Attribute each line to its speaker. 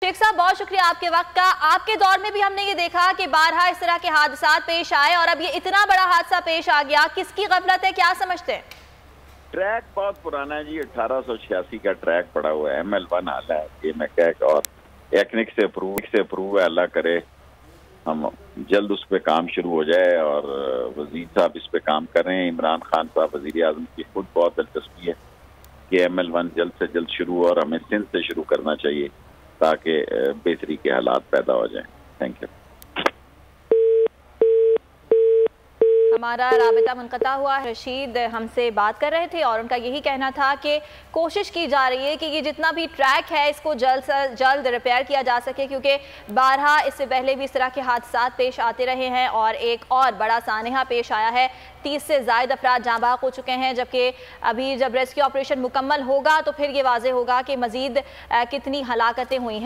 Speaker 1: शेख साहब, बहुत शुक्रिया आपके वक्त का। आपके दौर में भी हमने ये देखा कि बारहा इस तरह के हादसा पेश आए और अब ये इतना बड़ा हादसा पेश आ गया। किसकी गफलत है, क्या समझते हैं?
Speaker 2: ट्रैक बहुत पुराना है जी, 1886 का ट्रैक पड़ा हुआ है, ML1 हाल है ये मैकेक और टेक्निक से अप्रूव है। अल्लाह करे हम जल्द उस पर काम शुरू हो जाए और वजीर साहब इस पे काम कर रहे हैं। इमरान खान साहब वजीर आजम की खुद बहुत दिलचस्पी है कि ML1 जल्द से जल्द शुरू हो और हमें सिंध से शुरू करना चाहिए ताकि बेहतरी के हालात पैदा हो जाएं। Thank you.
Speaker 1: हमारा राबिता मुनक़ता हुआ। रशीद हमसे बात कर रहे थे और उनका यही कहना था कि कोशिश की जा रही है कि ये जितना भी ट्रैक है इसको जल्द से जल्द रिपेयर किया जा सके, क्योंकि बारहा इससे पहले भी इस तरह के हादसा पेश आते रहे हैं और एक और बड़ा सानहा पेश आया है। 30 से ज़ायद अफराद जाँ बहक हो चुके हैं, जबकि अभी जब रेस्क्यू ऑपरेशन मुकम्मल होगा तो फिर ये वाज़ेह होगा कि मज़ीद कितनी हलाकतें हुई हैं।